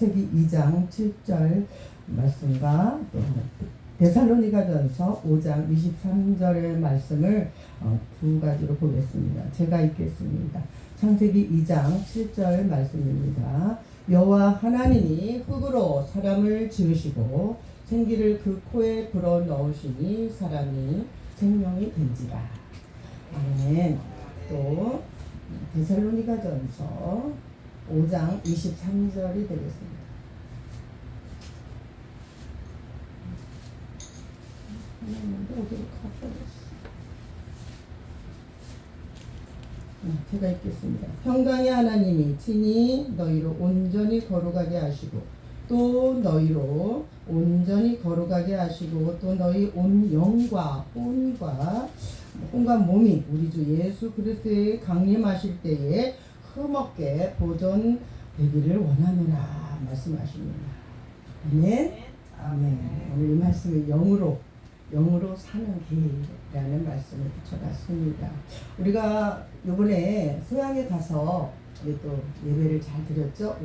창세기 2장 7절 말씀과 또 데살로니가전서 5장 23절의 말씀을 두 가지로 보겠습니다. 제가 읽겠습니다. 창세기 2장 7절 말씀입니다. 여호와 하나님이 흙으로 사람을 지으시고 생기를 그 코에 불어넣으시니 사람이 생명이 된지라. 아멘. 또 데살로니가전서 5장 23절이 되겠습니다. 어디로 가버렸어? 제가 읽겠습니다. 평강의 하나님이 친히 너희로 온전히 거룩하게 하시고 또 너희로 온전히 거룩하게 하시고 또 너희 온 영과 혼과 몸이 우리 주 예수 그리스도의 강림하실 때에 흠없게 보존되기를 원하노라 말씀하십니다. 아멘. 아멘. 오늘 이 말씀을 영으로 사는 길이라는 말씀을 붙여봤습니다. 우리가 이번에 소양에 가서 또 예배를 잘 드렸죠.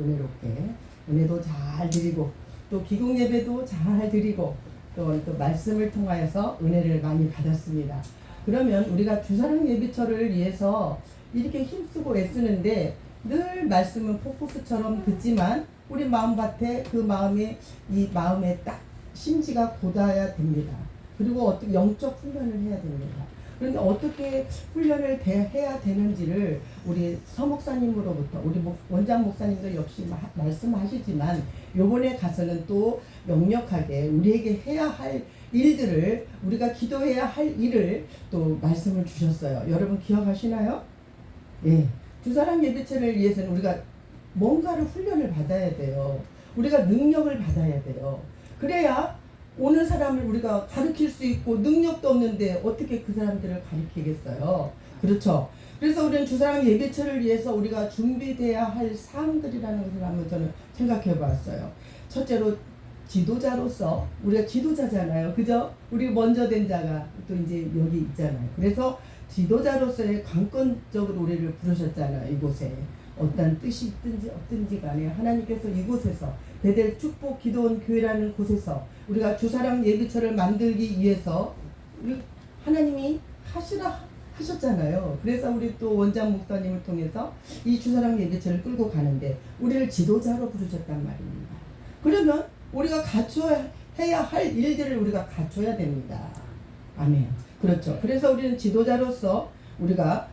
은혜도 잘 드리고 또 기공 예배도 잘 드리고 또 말씀을 통하여서 은혜를 많이 받았습니다. 그러면 우리가 주사랑 예배처를 위해서 이렇게 힘쓰고 애쓰는데 늘 말씀은 폭포수처럼 듣지만 우리 마음밭에 그 마음에 딱 심지가 곧아야 됩니다. 그리고 어떻게 영적 훈련을 해야 됩니다. 그런데 어떻게 훈련을 해야 되는지를 우리 서목사님으로부터 우리 원장 목사님도 역시 말씀하시지만 요번에 가서는 또 명료하게 우리에게 해야 할 일들을 우리가 기도해야 할 일을 또 말씀을 주셨어요. 여러분 기억하시나요? 예. 주사랑 예배체를 위해서는 우리가 뭔가를 훈련을 받아야 돼요. 우리가 능력을 받아야 돼요. 그래야 오는 사람을 우리가 가르칠 수 있고 능력도 없는데 어떻게 그 사람들을 가르치겠어요? 그렇죠. 그래서 우리는 주사랑 예배체를 위해서 우리가 준비돼야 할 사항들이라는 것을 한번 저는 생각해 봤어요. 첫째로 지도자로서 우리가 지도자잖아요. 그죠? 우리 먼저 된 자가 또 이제 여기 있잖아요. 그래서 지도자로서의 강권적으로 우리를 부르셨잖아요. 이곳에 어떤 뜻이 있든지 없든지 간에 하나님께서 이곳에서 베델 축복 기도원 교회라는 곳에서 우리가 주사랑 예배처를 만들기 위해서 우리 하나님이 하셨잖아요. 그래서 우리 또 원장 목사님을 통해서 이 주사랑 예배처를 끌고 가는데 우리를 지도자로 부르셨단 말입니다. 그러면 우리가 해야 할 일들을 우리가 갖춰야 됩니다. 아멘. 그렇죠. 그래서 우리는 지도자로서 우리가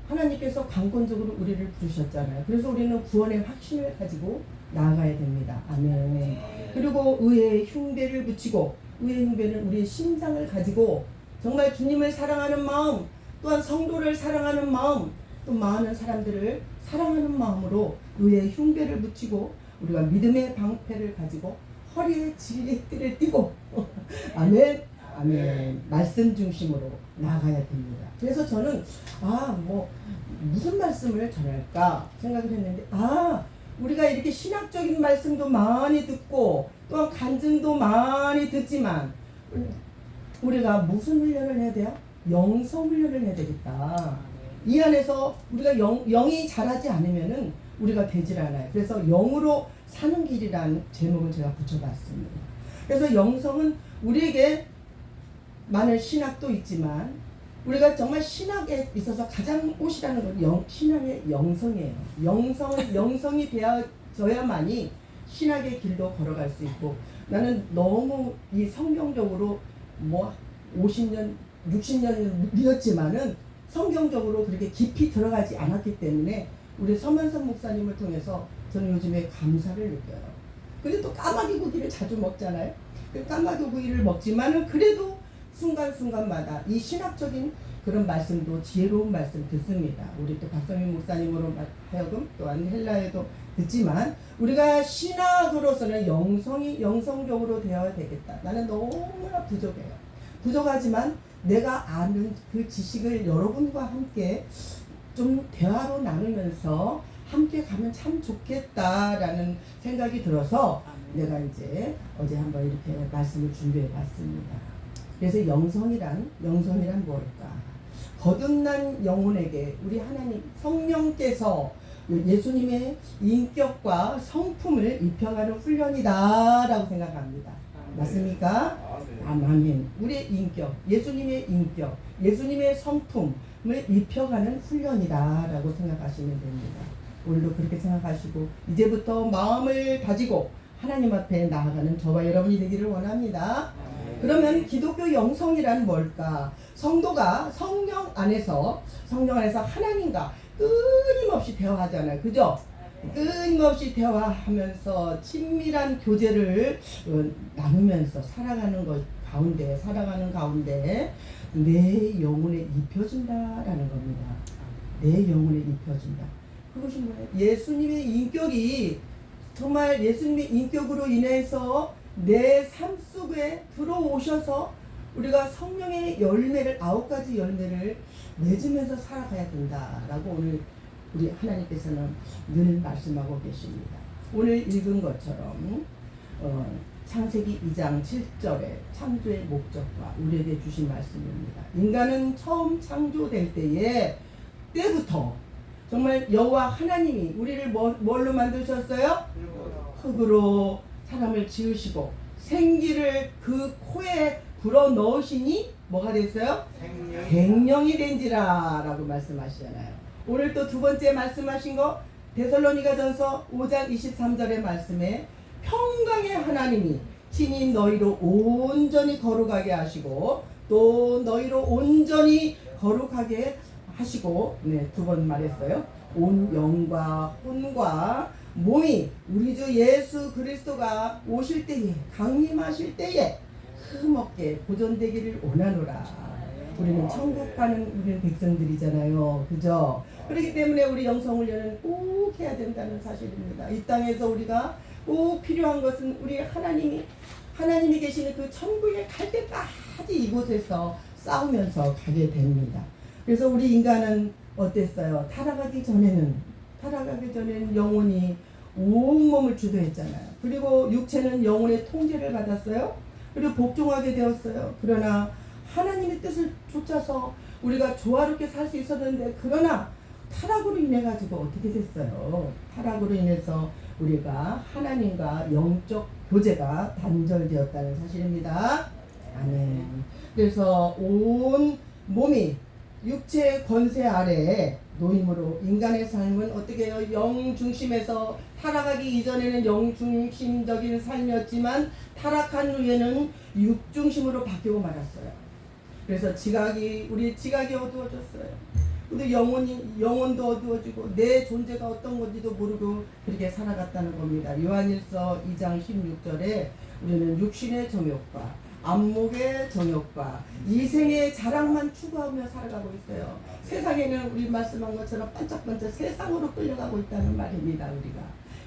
하나님께서 강권적으로 우리를 부르셨잖아요. 그래서 우리는 구원의 확신을 가지고 나아가야 됩니다. 아멘. 그리고 의의 흉배를 붙이고 의의 흉배는 우리의 심장을 가지고 정말 주님을 사랑하는 마음 또한 성도를 사랑하는 마음 또 많은 사람들을 사랑하는 마음으로 의의 흉배를 붙이고 우리가 믿음의 방패를 가지고 허리에 진리띠를 띠고 아멘. 아멘. 말씀 중심으로 나아가야 됩니다. 그래서 저는 무슨 말씀을 전할까 생각을 했는데 우리가 이렇게 신학적인 말씀도 많이 듣고 또한 간증도 많이 듣지만 우리가 무슨 훈련을 해야 돼요? 영성 훈련을 해야 되겠다. 이 안에서 우리가 영이 자라지 않으면은 우리가 되질 않아요. 그래서 영으로 사는 길이라는 제목을 제가 붙여봤습니다. 그래서 영성은 우리에게 많은 신학도 있지만 우리가 정말 신학에 있어서 가장 꽃이라는 건 신앙의 영성이에요. 영성이 되어져야만이 신학의 길도 걸어갈 수 있고 나는 너무 이 성경적으로 50년, 60년이 늦었지만은 성경적으로 그렇게 깊이 들어가지 않았기 때문에 우리 서만선 목사님을 통해서 저는 요즘에 감사를 느껴요. 근데 또 까마귀 고기를 자주 먹잖아요. 그 까마귀 고기를 먹지만은 그래도 순간순간마다 이 신학적인 그런 말씀도 지혜로운 말씀 듣습니다. 우리 또 박성민 목사님으로 하여금 또한 헬라에도 듣지만 우리가 신학으로서는 영성적으로 되어야 되겠다. 나는 너무나 부족해요. 부족하지만 내가 아는 그 지식을 여러분과 함께 좀 대화로 나누면서 함께 가면 참 좋겠다라는 생각이 들어서 내가 이제 어제 한번 이렇게 말씀을 준비해 봤습니다. 그래서 영성이란 뭘까? 거듭난 영혼에게 우리 하나님 성령께서 예수님의 인격과 성품을 입혀가는 훈련이다라고 생각합니다. 맞습니까? 아멘. 우리의 인격, 예수님의 인격, 예수님의 성품을 입혀가는 훈련이다라고 생각하시면 됩니다. 오늘도 그렇게 생각하시고 이제부터 마음을 다지고 하나님 앞에 나아가는 저와 여러분이 되기를 원합니다. 그러면 기독교 영성이란 뭘까? 성도가 성령 안에서 하나님과 끊임없이 대화하잖아요. 그죠? 끊임없이 대화하면서 친밀한 교제를 나누면서 살아가는 가운데 내 영혼에 입혀진다라는 겁니다. 내 영혼에 입혀진다. 그것이 뭐예요? 예수님의 인격이 정말 예수님의 인격으로 인해서 내 삶 속에 들어오셔서 우리가 성령의 열매를 9가지 열매를 맺으면서 살아가야 된다라고 오늘 우리 하나님께서는 늘 말씀하고 계십니다. 오늘 읽은 것처럼 창세기 2장 7절에 창조의 목적과 우리에게 주신 말씀입니다. 인간은 처음 창조될 때부터 정말 여호와 하나님이 우리를 뭘로 만드셨어요? 흙으로 사람을 지으시고 생기를 그 코에 불어넣으시니 뭐가 됐어요? 생명이 된지라 라고 말씀하시잖아요. 오늘 또 두 번째 말씀하신 거 데살로니가전서 5장 23절의 말씀에 평강의 하나님이 친히 너희로 온전히 거룩하게 하시고 또 너희로 온전히 거룩하게 하시고 두 번 말했어요. 온 영과 혼과 몸이 우리 주 예수 그리스도가 오실 때에 강림하실 때에 흠없게 보존되기를 원하노라. 우리는 천국 가는 우리는 백성들이잖아요. 그죠? 그렇기 때문에 우리 영성훈련은 꼭 해야 된다는 사실입니다. 이 땅에서 우리가 꼭 필요한 것은 우리 하나님이 계시는 그 천국에 갈 때까지 이곳에서 싸우면서 가게 됩니다. 그래서 우리 인간은 어땠어요? 타락하기 전에는 영혼이 온몸을 주도했잖아요. 그리고 육체는 영혼의 통제를 받았어요. 그리고 복종하게 되었어요. 그러나 하나님의 뜻을 쫓아서 우리가 조화롭게 살 수 있었는데 그러나 타락으로 인해 가지고 어떻게 됐어요? 타락으로 인해서 우리가 하나님과 영적 교제가 단절되었다는 사실입니다. 아멘. 그래서 온 몸이 육체의 권세 아래에 노임으로 인간의 삶은 어떻게 해요? 영 중심에서 타락하기 이전에는 영 중심적인 삶이었지만 타락한 후에는 육 중심으로 바뀌고 말았어요. 그래서 우리 지각이 어두워졌어요. 근데 영혼도 어두워지고 내 존재가 어떤 건지도 모르고 그렇게 살아갔다는 겁니다. 요한일서 2장 16절에 우리는 육신의 정욕과 안목의 정욕과 이생의 자랑만 추구하며 살아가고 있어요. 세상에는 우리 말씀한 것처럼 반짝반짝 세상으로 끌려가고 있다는 말입니다.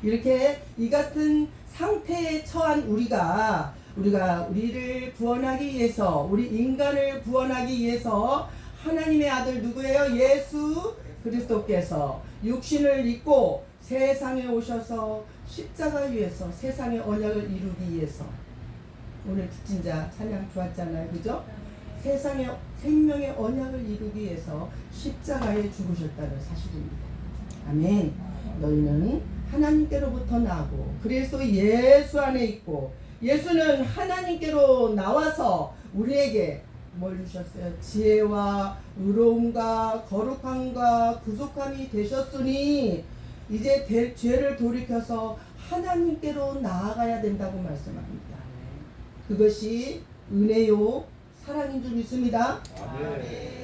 이렇게 이 같은 상태에 처한 우리가 우리를 구원하기 위해서 우리 인간을 구원하기 위해서 하나님의 아들 누구예요? 예수 그리스도께서 육신을 입고 세상에 오셔서 십자가 위에서 세상의 언약을 이루기 위해서 오늘 듣진자 찬양 좋았잖아요. 그죠? 세상의 생명의 언약을 이루기 위해서 십자가에 죽으셨다는 사실입니다. 아멘. 너희는 하나님께로부터 나고 그래서 예수 안에 있고 예수는 하나님께로 나와서 우리에게 뭘 주셨어요? 지혜와 의로움과 거룩함과 구속함이 되셨으니 이제 죄를 돌이켜서 하나님께로 나아가야 된다고 말씀합니다. 그것이 은혜요 사랑인 줄 믿습니다.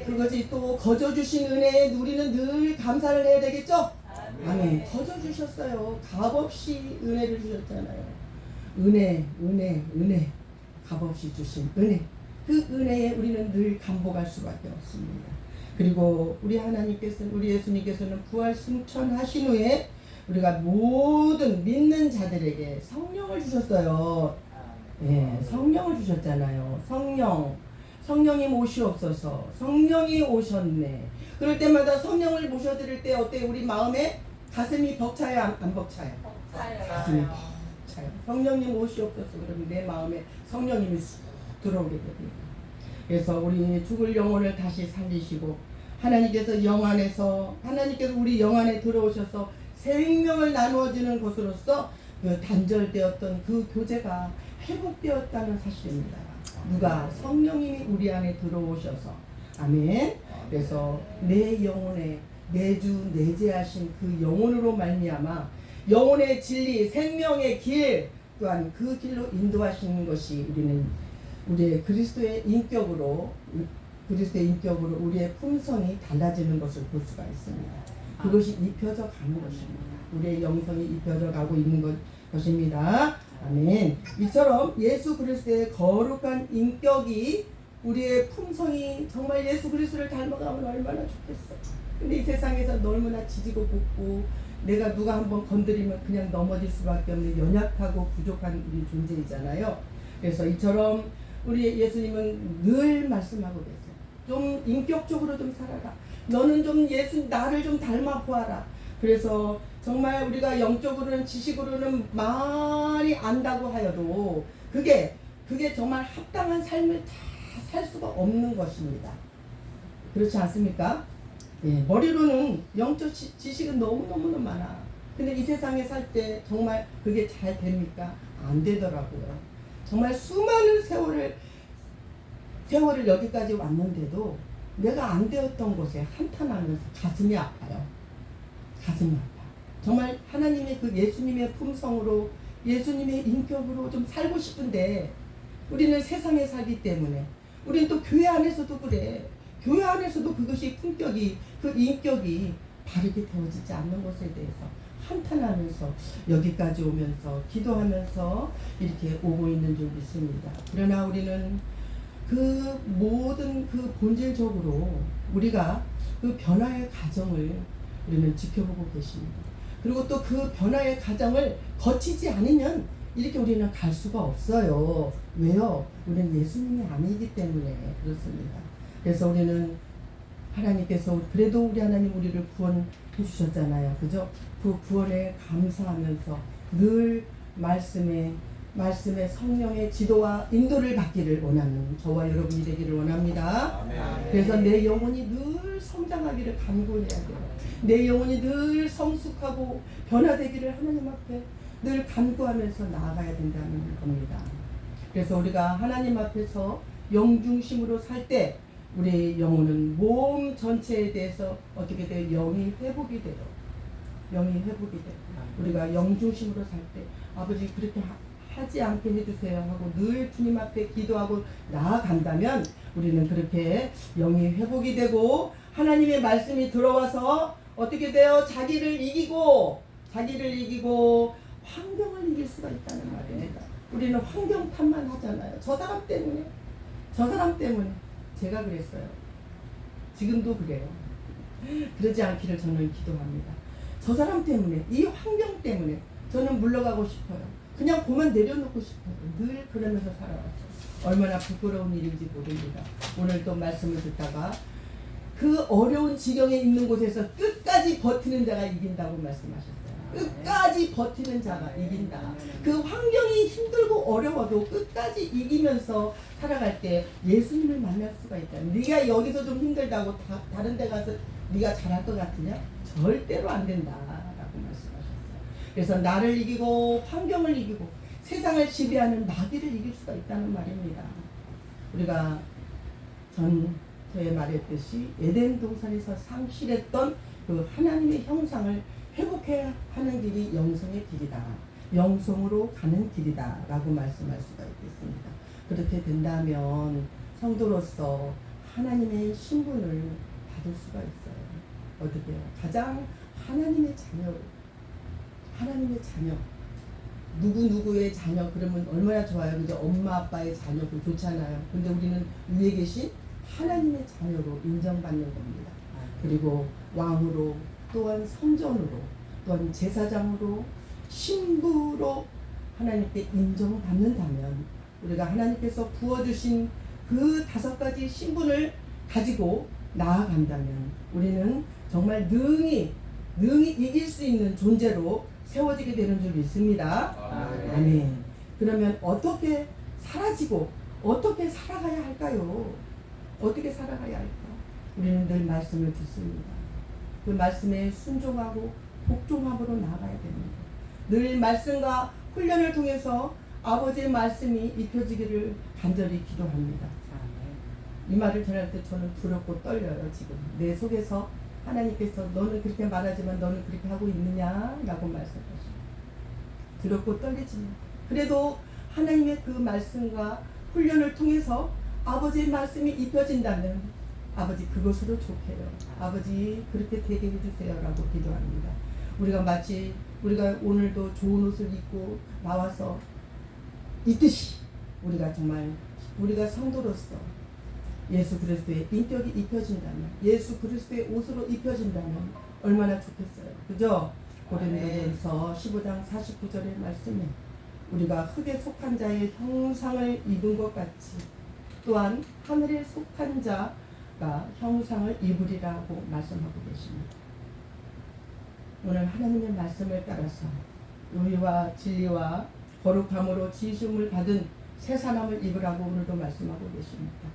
그것이 또 거저 주신 은혜에 우리는 늘 감사를 해야 되겠죠? 아멘. 거저 주셨어요. 값없이 은혜를 주셨잖아요. 은혜 값없이 주신 은혜. 그 은혜에 우리는 늘 감복할 수밖에 없습니다. 그리고 우리 예수님께서는 부활 승천하신 후에 우리가 모든 믿는 자들에게 성령을 주셨어요. 예, 성령을 주셨잖아요. 성령이 오시옵소서. 성령이 오셨네. 그럴 때마다 성령을 모셔드릴 때 어때? 우리 마음에 가슴이 벅차요? 안 벅차요? 가슴이 벅차요. 성령님 오시옵소서. 그러면 내 마음에 성령님이 쑥 들어오게 됩니다. 그래서 우리 죽을 영혼을 다시 살리시고 하나님께서 우리 영 안에 들어오셔서 생명을 나누어주는 것으로서 그 단절되었던 그 교제가 회복되었다는 사실입니다. 누가? 성령님이 우리 안에 들어오셔서. 아멘. 그래서 내 영혼에 내주 내재하신 그 영혼으로 말미암아 영혼의 진리, 생명의 길 또한 그 길로 인도하시는 것이 우리의 그리스도의 인격으로 우리의 품성이 달라지는 것을 볼 수가 있습니다. 그것이 입혀져 가는 것입니다. 우리의 영성이 입혀져 가고 있는 것입니다. 아멘. 이처럼 예수 그리스도의 거룩한 인격이 우리의 품성이 정말 예수 그리스도를 닮아가면 얼마나 좋겠어. 근데 이 세상에서 너무나 지지고 볶고 내가 누가 한번 건드리면 그냥 넘어질 수밖에 없는 연약하고 부족한 우리 존재이잖아요. 그래서 이처럼 우리 예수님은 늘 말씀하고 계세요. 좀 인격적으로 좀 살아라. 너는 좀 나를 좀 닮아 보아라. 그래서 정말 우리가 영적으로는 지식으로는 많이 안다고 하여도 그게 정말 합당한 삶을 다 살 수가 없는 것입니다. 그렇지 않습니까? 예, 머리로는 영적 지식은 너무너무 많아. 근데 이 세상에 살 때 정말 그게 잘 됩니까? 안 되더라고요. 정말 수많은 세월을 여기까지 왔는데도 내가 안 되었던 곳에 한탄하면서 가슴이 아파요. 가슴이 아파. 정말 하나님의 그 예수님의 품성으로 예수님의 인격으로 좀 살고 싶은데 우리는 세상에 살기 때문에 우리는 또 교회 안에서도 그래. 교회 안에서도 그것이 품격이 그 인격이 바르게 되어지지 않는 것에 대해서 한탄하면서 여기까지 오면서 기도하면서 이렇게 오고 있는 줄 믿습니다. 그러나 우리는 그 모든 그 본질적으로 우리가 그 변화의 과정을 우리는 지켜보고 계십니다. 그리고 또 그 변화의 과정을 거치지 않으면 이렇게 우리는 갈 수가 없어요. 왜요? 우리는 예수님이 아니기 때문에 그렇습니다. 그래서 우리는 하나님께서 그래도 우리 하나님 우리를 구원해 주셨잖아요. 그죠? 그 구원에 감사하면서 늘 말씀의 성령의 지도와 인도를 받기를 원하는 저와 여러분이 되기를 원합니다. 아멘. 그래서 내 영혼이 늘 성장하기를 간구해야 돼요. 내 영혼이 늘 성숙하고 변화되기를 하나님 앞에 늘 간구하면서 나아가야 된다는 겁니다. 그래서 우리가 하나님 앞에서 영중심으로 살 때 우리 영혼은 몸 전체에 대해서 어떻게 돼요? 영이 회복이 돼요. 우리가 영중심으로 살 때 아버지 그렇게 하지 않게 해주세요 하고 늘 주님 앞에 기도하고 나아간다면 우리는 그렇게 영이 회복이 되고 하나님의 말씀이 들어와서 어떻게 돼요? 자기를 이기고 환경을 이길 수가 있다는 말입니다. 우리는 환경 탓만 하잖아요. 저 사람 때문에 제가 그랬어요. 지금도 그래요. 그러지 않기를 저는 기도합니다. 저 사람 때문에, 이 환경 때문에 저는 물러가고 싶어요. 그냥 그만 내려놓고 싶어요. 늘 그러면서 살아왔어요. 얼마나 부끄러운 일인지 모릅니다. 오늘 또 말씀을 듣다가 그 어려운 지경에 있는 곳에서 끝까지 버티는 자가 이긴다고 말씀하셨어요. 끝까지 버티는 자가 이긴다. 그 환경이 힘들고 어려워도 끝까지 이기면서 살아갈 때 예수님을 만날 수가 있다. 네가 여기서 좀 힘들다고 다른 데 가서 네가 잘할 것 같으냐? 절대로 안 된다라고 말씀하셨어요. 그래서 나를 이기고 환경을 이기고 세상을 지배하는 마귀를 이길 수가 있다는 말입니다. 우리가 전에 말했듯이 에덴 동산에서 상실했던 그 하나님의 형상을 회복해야 하는 길이 영성의 길이다. 영성으로 가는 길이다. 라고 말씀할 수가 있겠습니다. 그렇게 된다면 성도로서 하나님의 신분을 받을 수가 있어요. 어떻게 해요? 가장 하나님의 자녀. 누구의 자녀 그러면 얼마나 좋아요. 그죠? 엄마 아빠의 자녀 그 좋잖아요. 근데 우리는 위에 계신 하나님의 자녀로 인정받는 겁니다. 그리고 왕으로 또한 성전으로 또한 제사장으로 신부로 하나님께 인정받는다면 우리가 하나님께서 부어주신 그 5가지 신분을 가지고 나아간다면 우리는 정말 능히 이길 수 있는 존재로 세워지게 되는 줄 믿습니다. 아멘. 그러면 어떻게 사라지고 어떻게 살아가야 할까요? 어떻게 살아가야 할까? 우리는 늘 말씀을 듣습니다. 그 말씀에 순종하고 복종함으로 나아가야 됩니다. 늘 말씀과 훈련을 통해서 아버지의 말씀이 입혀지기를 간절히 기도합니다. 이 말을 전할 때 저는 두렵고 떨려요. 지금 내 속에서 하나님께서 너는 그렇게 말하지만 너는 그렇게 하고 있느냐라고 말씀하시고 두렵고 떨리지만 그래도 하나님의 그 말씀과 훈련을 통해서 아버지의 말씀이 입혀진다면 아버지 그것으로 좋게요. 아버지 그렇게 되게 해주세요 라고 기도합니다. 우리가 마치 우리가 오늘도 좋은 옷을 입고 나와서 있듯이 우리가 정말 우리가 성도로서 예수 그리스도의 인격이 입혀진다면 예수 그리스도의 옷으로 입혀진다면 얼마나 좋겠어요. 그죠? 고린도전서 15장 49절의 말씀에 우리가 흙에 속한 자의 형상을 입은 것 같이 또한 하늘에 속한 자가 형상을 입으리라고 말씀하고 계십니다. 오늘 하나님의 말씀을 따라서 의와 진리와 거룩함으로 지으심을 받은 새 사람을 입으라고 오늘도 말씀하고 계십니다.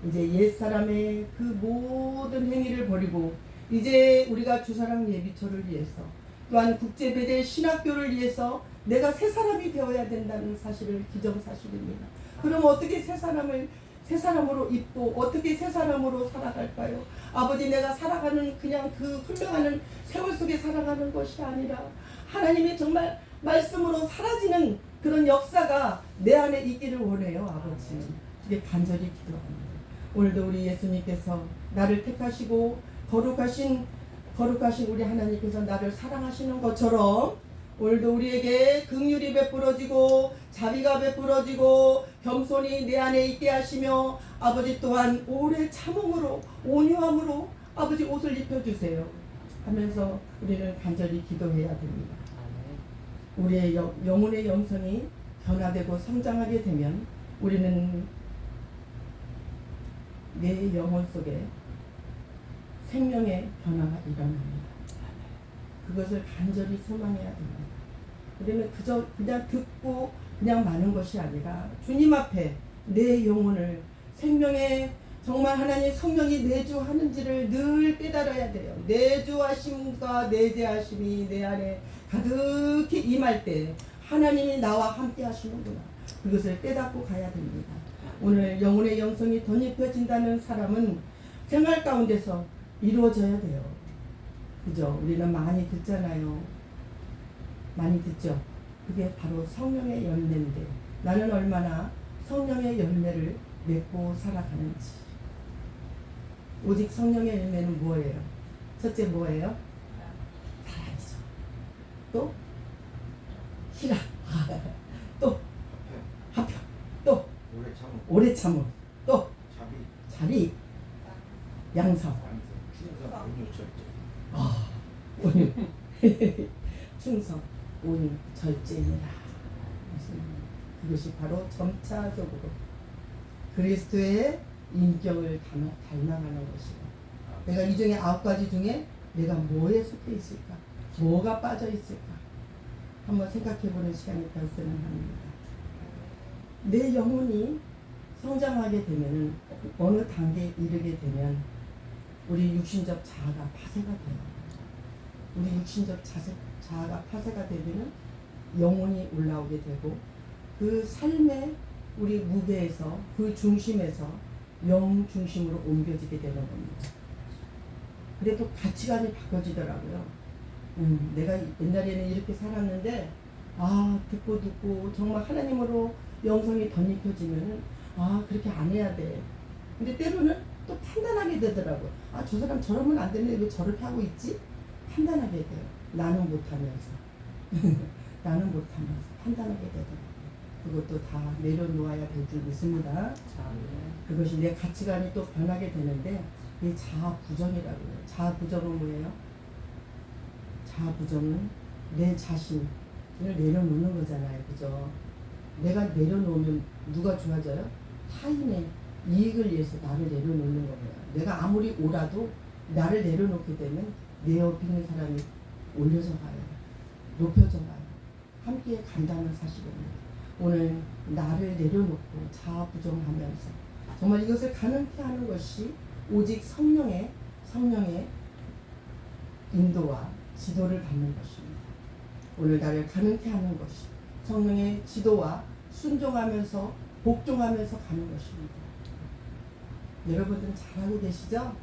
이제 옛사람의 그 모든 행위를 버리고 이제 우리가 주사랑 예비처를 위해서 또한 국제배대 신학교를 위해서 내가 새 사람이 되어야 된다는 사실을 기정사실입니다. 그럼 어떻게 새 사람으로 입고 어떻게 새 사람으로 살아갈까요? 아버지 내가 살아가는 그냥 그 흘러가는 세월 속에 살아가는 것이 아니라 하나님의 정말 말씀으로 사라지는 그런 역사가 내 안에 있기를 원해요. 아버지 이게 간절히 기도합니다. 오늘도 우리 예수님께서 나를 택하시고 거룩하신 우리 하나님께서 나를 사랑하시는 것처럼 오늘도 우리에게 긍휼이 베풀어지고 자비가 베풀어지고 겸손이 내 안에 있게 하시며 아버지 또한 오래 참음으로 온유함으로 아버지 옷을 입혀주세요 하면서 우리는 간절히 기도해야 됩니다. 우리의 영혼의 영성이 변화되고 성장하게 되면 우리는 내 영혼 속에 생명의 변화가 일어납니다. 그것을 간절히 소망해야 됩니다. 우리는 그냥 듣고 그냥 마는 것이 아니라 주님 앞에 내 영혼을 생명의 정말 하나님 성령이 내주하는지를 늘 깨달아야 돼요. 내주하심과 내재하심이 내 안에 가득히 임할 때 하나님이 나와 함께 하시는구나. 그것을 깨닫고 가야 됩니다. 오늘 영혼의 영성이 덧입혀진다는 사람은 생활 가운데서 이루어져야 돼요. 그죠? 우리는 많이 듣잖아요. 많이 듣죠? 그게 바로 성령의 열매인데 나는 얼마나 성령의 열매를 맺고 살아가는지. 오직 성령의 열매는 뭐예요? 첫째 뭐예요? 사랑이죠. 또 희락. 또 화평. 또 오래 참음. 또 자비. 양성. 온유. 충성. 온유. 절제입니다. 그것이 바로 점차적으로 그리스도의 인격을 닮아가는 것이고 내가 이 중에 9가지 중에 내가 뭐에 속해 있을까? 뭐가 빠져 있을까? 한번 생각해보는 시간이 되었으면 합니다. 내 영혼이 성장하게 되면은 어느 단계에 이르게 되면 우리 육신적 자아가 파쇄가 돼요. 우리 육신적 자아가 파쇄가 되면은 영혼이 올라오게 되고 그 삶의 우리 무게에서 그 중심에서 영 중심으로 옮겨지게 되는 겁니다. 그래도 가치관이 바꿔지더라고요. 내가 옛날에는 이렇게 살았는데 듣고 정말 하나님으로 영성이 덧입혀지면은 그렇게 안 해야 돼. 근데 때로는 또 판단하게 되더라고요. 저 사람 저러면 안 되는데 왜 저렇게 하고 있지? 판단하게 돼요. 나는 못하면서 나는 못하면서 판단하게 되더라고요. 그것도 다 내려놓아야 될 줄 믿습니다. 그것이 내 가치관이 또 변하게 되는데 이 자아부정이라고요. 자아부정은 뭐예요? 자아부정은 내 자신을 내려놓는 거잖아요. 그죠? 내가 내려놓으면 누가 좋아져요? 타인의 이익을 위해서 나를 내려놓는 거예요. 내가 아무리 오라도 나를 내려놓게 되면 내 옆에 있는 사람이 올려져 가요. 높여져 가요. 함께 간다는 사실입니다. 오늘 나를 내려놓고 자아부정하면서 정말 이것을 가능케 하는 것이 오직 성령의 인도와 지도를 받는 것입니다. 오늘 나를 가능케 하는 것이 성령의 지도와 순종하면서 복종하면서 가는 것입니다. 여러분들은 잘하고 계시죠?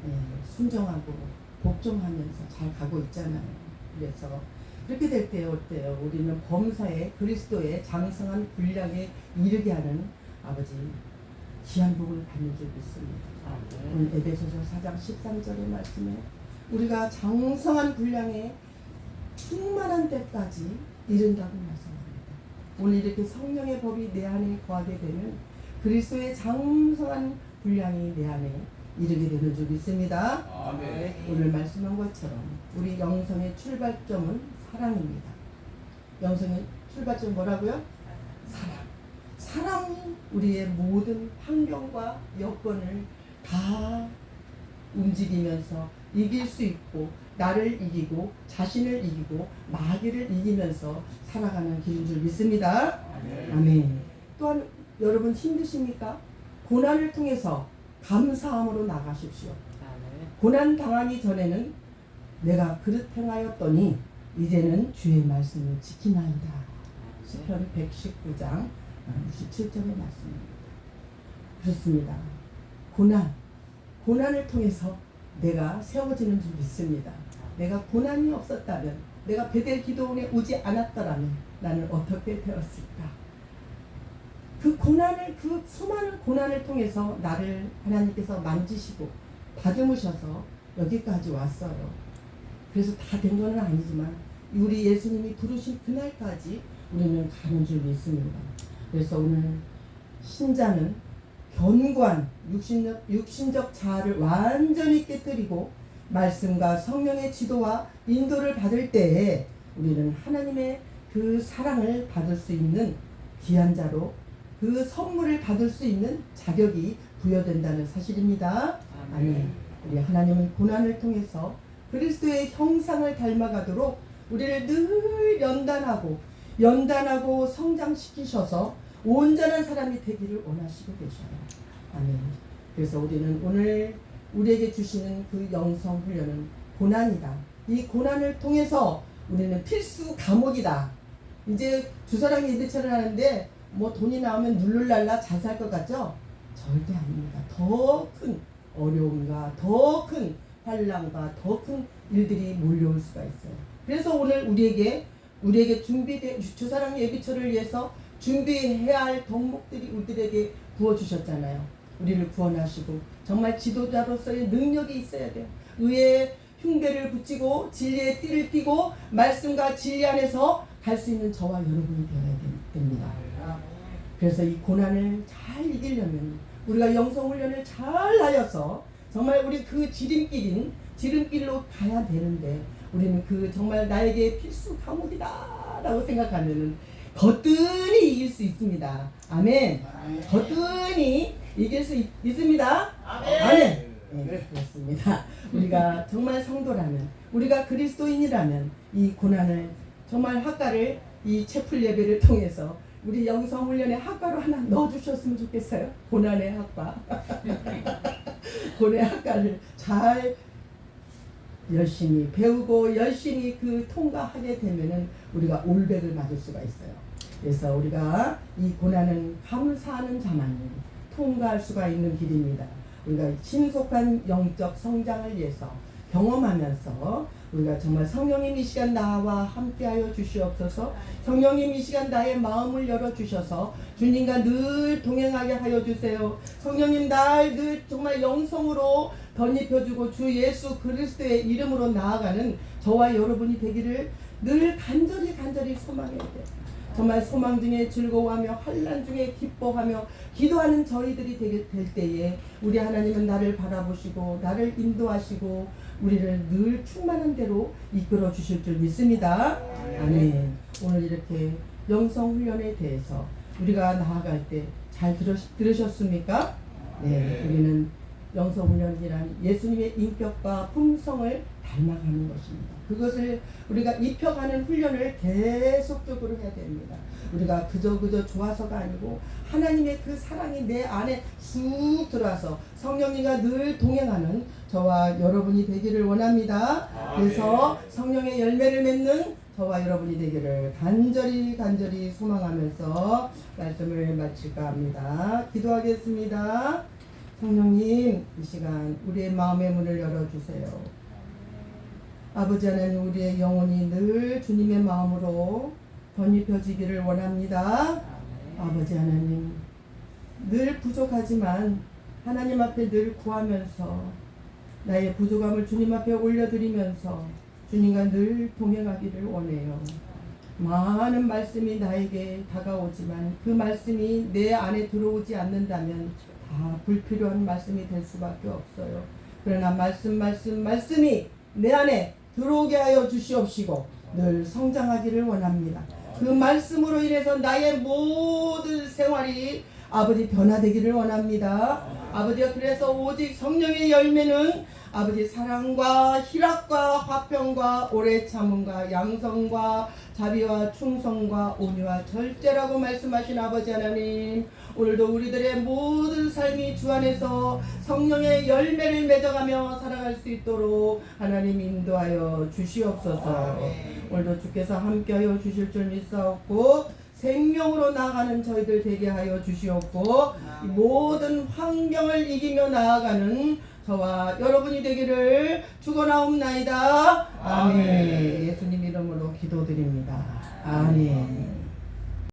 네, 순종하고 복종하면서 잘 가고 있잖아요. 그래서 그렇게 될 때 어때요? 우리는 범사에 그리스도의 장성한 분량에 이르게 하는 아버지 귀한 복을 받는 줄 믿습니다. 오늘 에베소서 4장 13절의 말씀에 우리가 장성한 분량에 충만한 때까지 이른다고 말씀합니다. 오늘 이렇게 성령의 법이 내 안에 거하게 되면 그리스도의 장성한 분량이 내 안에 이르게 되는 줄 믿습니다. 아멘. 오늘 말씀한 것처럼 우리 영성의 출발점은 사랑입니다. 영성의 출발점 뭐라고요? 사랑. 사랑이 우리의 모든 환경과 여건을 다 움직이면서 이길 수 있고 나를 이기고 자신을 이기고 마귀를 이기면서 살아가는 길인 줄 믿습니다. 아멘. 또한 여러분 힘드십니까? 고난을 통해서 감사함으로 나가십시오. 고난 당하기 전에는 내가 그릇 행하였더니 이제는 주의 말씀을 지키나이다. 시편 119장 67절의 말씀입니다. 그렇습니다. 고난을 통해서 내가 세워지는 줄 믿습니다. 내가 고난이 없었다면, 내가 베델 기도원에 오지 않았더라면 나는 어떻게 되었을까? 그 수많은 고난을 통해서 나를 하나님께서 만지시고 다듬으셔서 여기까지 왔어요. 그래서 다 된 건 아니지만 우리 예수님이 부르신 그날까지 우리는 가는 줄 믿습니다. 그래서 오늘 신자는 견고한 육신적 자아를 완전히 깨뜨리고 말씀과 성령의 지도와 인도를 받을 때에 우리는 하나님의 그 사랑을 받을 수 있는 귀한 자로 그 선물을 받을 수 있는 자격이 부여된다는 사실입니다. 아멘. 우리 하나님은 고난을 통해서 그리스도의 형상을 닮아가도록 우리를 늘 연단하고 성장시키셔서 온전한 사람이 되기를 원하시고 계셔요. 아멘. 그래서 우리는 오늘 우리에게 주시는 그 영성 훈련은 고난이다. 이 고난을 통해서 우리는 필수 과목이다. 이제 주사랑 예배차를 하는데 뭐 돈이 나오면 룰루랄라 자살 것 같죠? 절대 아닙니다. 더 큰 어려움과 더 큰 환난과 더 큰 일들이 몰려올 수가 있어요. 그래서 오늘 우리에게 준비된 주사랑 예비처를 위해서 준비해야 할 덕목들이 우리들에게 부어주셨잖아요. 우리를 구원하시고 정말 지도자로서의 능력이 있어야 돼요. 의의 흉배를 붙이고 진리의 띠를 띠고 말씀과 진리 안에서 갈 수 있는 저와 여러분이 되어야 됩니다. 그래서 이 고난을 잘 이기려면 우리가 영성훈련을 잘 하여서 정말 우리 그 지름길로 가야 되는데 우리는 그 정말 나에게 필수 과목이다 라고 생각하면은 거뜬히 이길 수 있습니다. 아멘. 거뜬히 이길 수 있습니다. 아멘. 네, 그렇습니다. 우리가 정말 성도라면, 우리가 그리스도인이라면 이 고난을 정말 학과를 이 채플 예배를 통해서 우리 영성훈련의 학과로 하나 넣어주셨으면 좋겠어요. 고난의 학과. 고난의 학과를 잘 열심히 배우고 열심히 그 통과하게 되면은 우리가 올백을 맞을 수가 있어요. 그래서 우리가 이 고난은 감사하는 자만이 통과할 수가 있는 길입니다. 우리가 신속한 영적 성장을 위해서 경험하면서 우리가 정말 성령님 이 시간 나와 함께하여 주시옵소서. 성령님 이 시간 나의 마음을 열어주셔서 주님과 늘 동행하게 하여 주세요. 성령님 날 늘 정말 영성으로 덧입혀주고 주 예수 그리스도의 이름으로 나아가는 저와 여러분이 되기를 늘 간절히 소망해야 돼요. 정말 소망 중에 즐거워하며 환난 중에 기뻐하며 기도하는 저희들이 될 때에 우리 하나님은 나를 바라보시고 나를 인도하시고 우리를 늘 충만한 대로 이끌어 주실 줄 믿습니다. 아멘. 오늘 이렇게 영성훈련에 대해서 우리가 나아갈 때 잘 들으셨습니까? 네, 우리는 영성훈련이란 예수님의 인격과 품성을 닮아가는 것입니다. 그것을 우리가 입혀가는 훈련을 계속적으로 해야 됩니다. 우리가 그저 좋아서가 아니고 하나님의 그 사랑이 내 안에 쑥 들어와서 성령님과 늘 동행하는 저와 여러분이 되기를 원합니다. 그래서 성령의 열매를 맺는 저와 여러분이 되기를 간절히 소망하면서 말씀을 마칠까 합니다. 기도하겠습니다. 성령님, 이 시간 우리의 마음의 문을 열어주세요. 아버지 하나님, 우리의 영혼이 늘 주님의 마음으로 덧입혀지기를 원합니다. 아버지 하나님, 늘 부족하지만 하나님 앞에 늘 구하면서 나의 부족함을 주님 앞에 올려드리면서 주님과 늘 동행하기를 원해요. 많은 말씀이 나에게 다가오지만 그 말씀이 내 안에 들어오지 않는다면 다 불필요한 말씀이 될 수밖에 없어요. 그러나 말씀이 내 안에 들어오게 하여 주시옵시고 늘 성장하기를 원합니다. 그 말씀으로 인해서 나의 모든 생활이 아버지 변화되기를 원합니다. 아버지가 그래서 오직 성령의 열매는 아버지 사랑과 희락과 화평과 오래 참음과 양성과 자비와 충성과 온유와 절제라고 말씀하신 아버지 하나님, 오늘도 우리들의 모든 삶이 주 안에서 성령의 열매를 맺어가며 살아갈 수 있도록 하나님 인도하여 주시옵소서. 오늘도 주께서 함께하여 주실 줄 믿사옵고 생명으로 나아가는 저희들 되게 하여 주시옵고 모든 환경을 이기며 나아가는 저와 여러분이 되기를 축원하옵나이다. 아멘. 예수님 이름으로 기도드립니다. 아멘.